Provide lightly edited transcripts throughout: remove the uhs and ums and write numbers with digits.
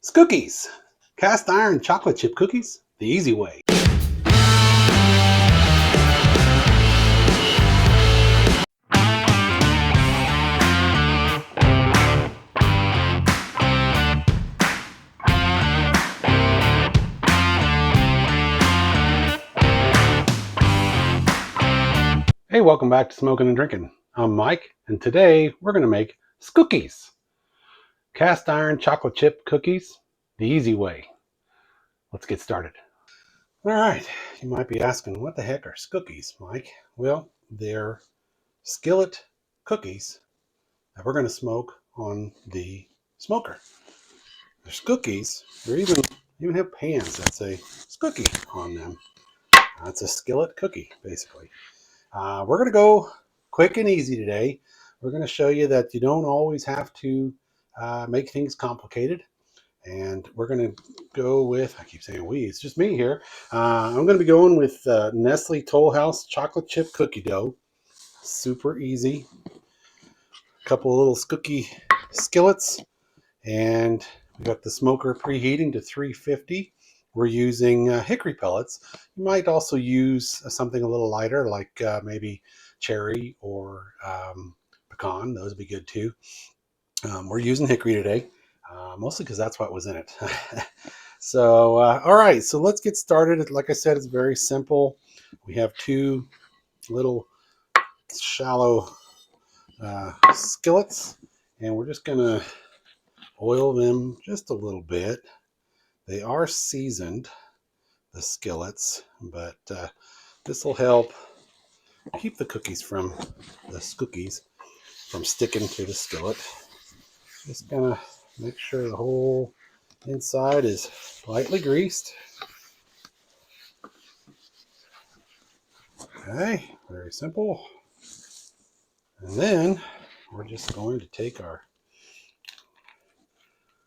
Skookies, cast iron chocolate chip cookies, the easy way. Hey, welcome back to Smokin' and Drinkin'. I'm Mike, and today we're going to make Skookies, cast iron chocolate chip cookies, the easy way. Let's get started. All right, you might be asking, what the heck are Skookies, Mike? Well, they're skillet cookies that we're going to smoke on the smoker. They're Skookies. They even have pans that say Skookie on them. It's a skillet cookie, basically. We're going to go quick and easy today. We're going to show you that you don't always have to make things complicated. And we're going to go with, I keep saying we, it's just me here. I'm going to be going with Nestlé Toll House chocolate chip cookie dough. Super easy. A couple of little Skookie skillets. And we got the smoker preheating to 350. We're using hickory pellets. You might also use something a little lighter, like maybe cherry or pecan. Those would be good too. We're using hickory today, mostly because that's what was in it. So, all right, so let's get started. Like I said, it's very simple. We have two little shallow skillets, and we're just going to oil them just a little bit. They are seasoned, the skillets, but this will help keep the cookies from the Skookies from sticking to the skillet. Just gonna make sure the whole inside is lightly greased. Okay, very simple. And then we're just going to take our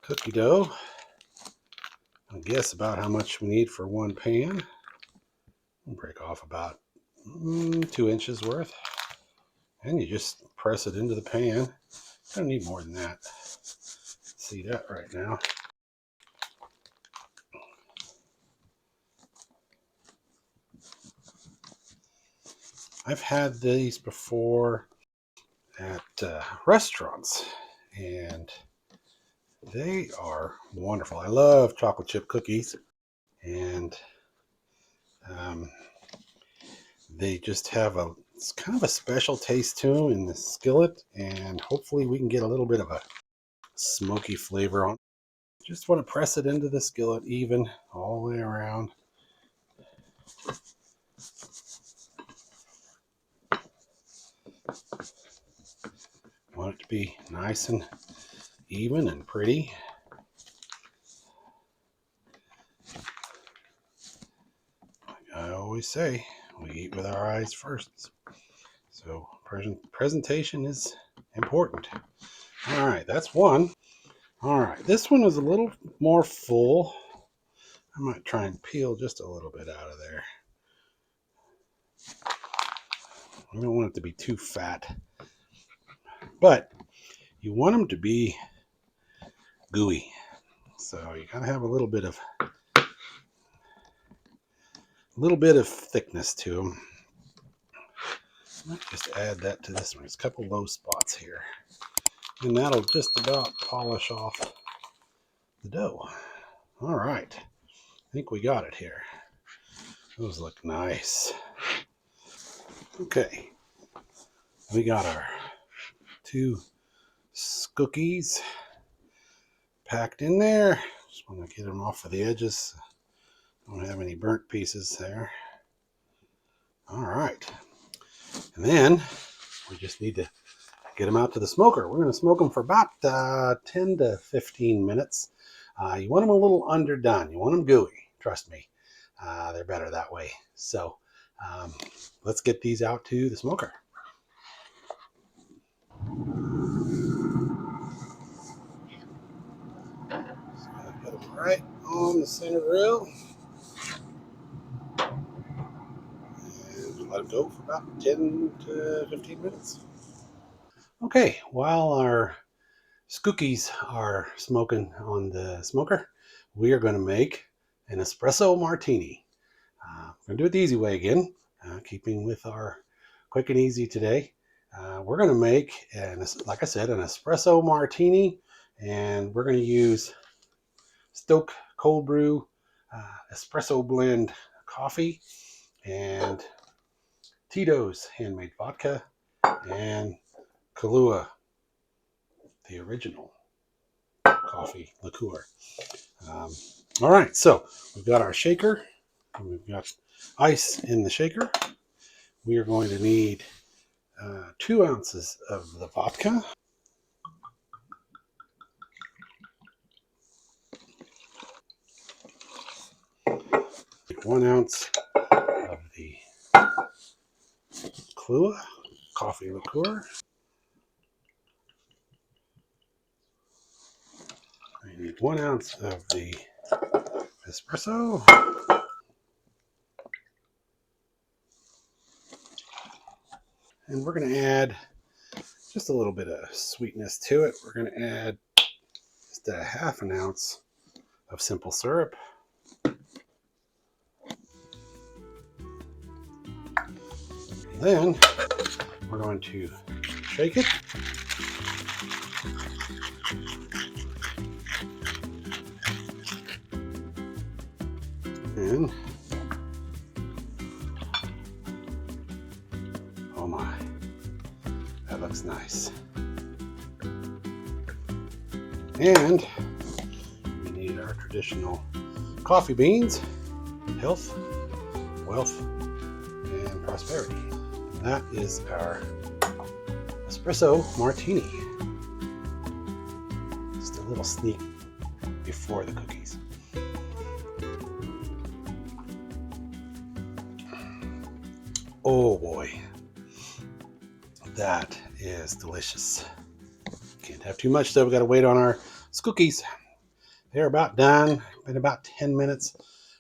cookie dough and guess about how much we need for one pan. We'll break off about 2 inches worth. And you just press it into the pan. Don't need more than that. See that right now. I've had these before at restaurants, and they are wonderful. I love chocolate chip cookies, and they just have it's kind of a special taste to them in the skillet, and hopefully we can get a little bit of a smoky flavor on. Just want to press it into the skillet even all the way around. Want it to be nice and even and pretty. Like I always say, we eat with our eyes first. So presentation is important. All right, that's one. All right, this one is a little more full. I might try and peel just a little bit out of there. I don't want it to be too fat, but you want them to be gooey. So you gotta have a little bit of thickness to them. I might just add that to this one. There's a couple low spots here, and that'll just about polish off the dough. All right, I think we got it here. Those look nice. Okay, we got our 2 Skookies packed in there. Just want to get them off of the edges. Don't have any burnt pieces there. All right, and then we just need to get them out to the smoker. We're going to smoke them for about 10 to 15 minutes. You want them a little underdone. You want them gooey. Trust me, they're better that way. So let's get these out to the smoker. So I put them right on the center grill. And let it go for about 10 to 15 minutes. Okay, while our Skookies are smoking on the smoker. We are going to make an espresso martini. We're going to do it the easy way again, keeping with our quick and easy today. We're going to make, like I said, an espresso martini, and we're going to use Stoke cold brew espresso blend coffee and Tito's handmade vodka and Kahlua, the original coffee liqueur. All right, so we've got our shaker. We've got ice in the shaker. We are going to need 2 ounces of the vodka, 1 ounce of the Kahlua coffee liqueur. We need 1 ounce of the espresso. And we're going to add just a little bit of sweetness to it. We're going to add just a 1/2 ounce of simple syrup. And then we're going to shake it. And oh my, that looks nice. And we need our traditional coffee beans, health, wealth, and prosperity. And that is our espresso martini. Just a little sneak before the cookies. Oh boy, that is delicious. Can't have too much though. We got to wait on our Skookies. They're about done. Been about 10 minutes.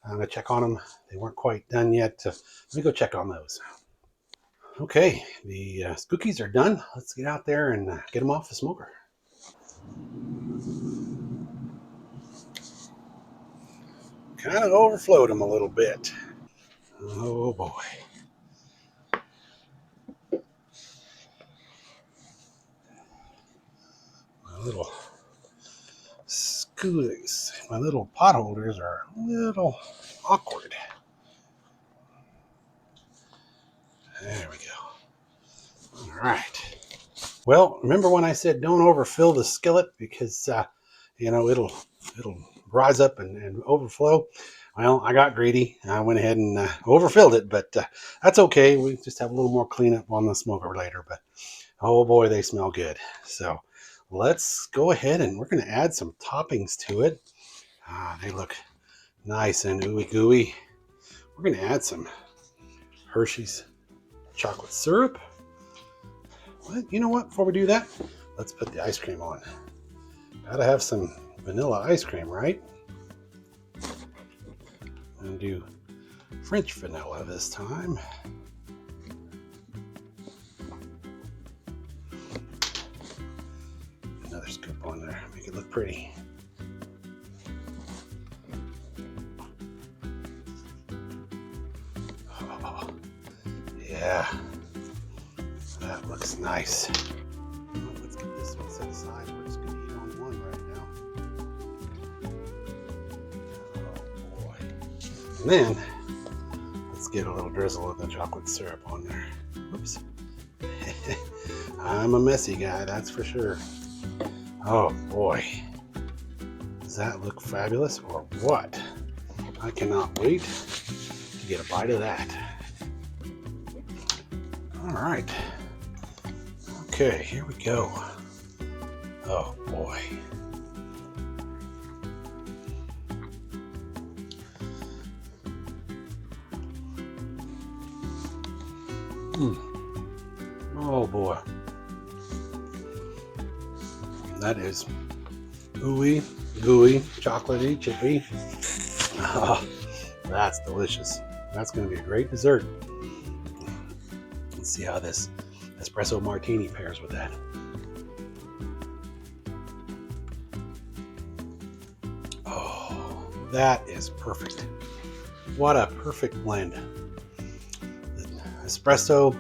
I'm gonna check on them. They weren't quite done yet. Let me go check on those. Okay, the Skookies are done. Let's get out there and get them off the smoker. Kind of overflowed them a little bit. Oh boy. My little Skookies, my little pot holders are a little awkward. There we go. All right. Well, remember when I said don't overfill the skillet because it'll rise up and overflow. Well, I got greedy. I went ahead and overfilled it, but that's okay. We just have a little more cleanup on the smoker later. But oh boy, they smell good. So let's go ahead and we're going to add some toppings to it. They look nice and ooey gooey. We're going to add some Hershey's chocolate syrup. But you know what? Before we do that, let's put the ice cream on. Gotta have some vanilla ice cream, right? I'm gonna do French vanilla this time. Another scoop on there, make it look pretty. Oh, yeah, that looks nice. Let's get this one set aside. We're just gonna eat on one right now. Oh boy. And then let's get a little drizzle of the chocolate syrup on there. Oops. I'm a messy guy, that's for sure. Oh boy. Does that look fabulous or what? I cannot wait to get a bite of that. All right. Okay, here we go. Oh boy. Oh boy. That is ooey, gooey, chocolatey, chippy. Oh, that's delicious. That's going to be a great dessert. Let's see how this espresso martini pairs with that. That is perfect. What a perfect blend. The espresso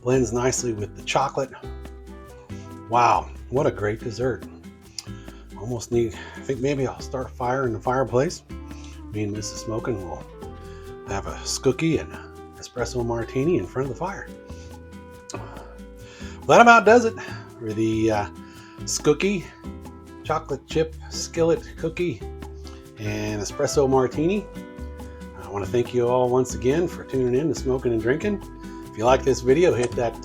blends nicely with the chocolate. Wow, what a great dessert. Almost need, I think maybe I'll start a fire in the fireplace. Me and Mrs. Smokin will have a Skookie and an Espresso Martini in front of the fire. Well, that about does it for the Skookie chocolate chip skillet cookie and Espresso Martini. I want to thank you all once again for tuning in to Smokin and Drinkin. If you like this video, hit that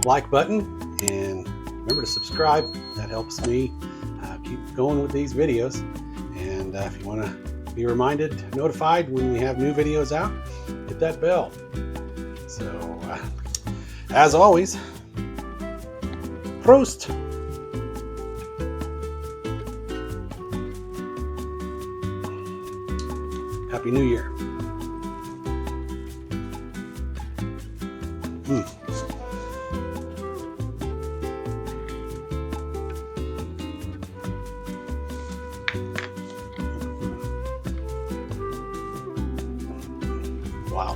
like button and remember to subscribe. That helps me keep going with these videos. And if you want to be notified when we have new videos out, hit that bell. So, as always, Prost! Happy New Year. Wow.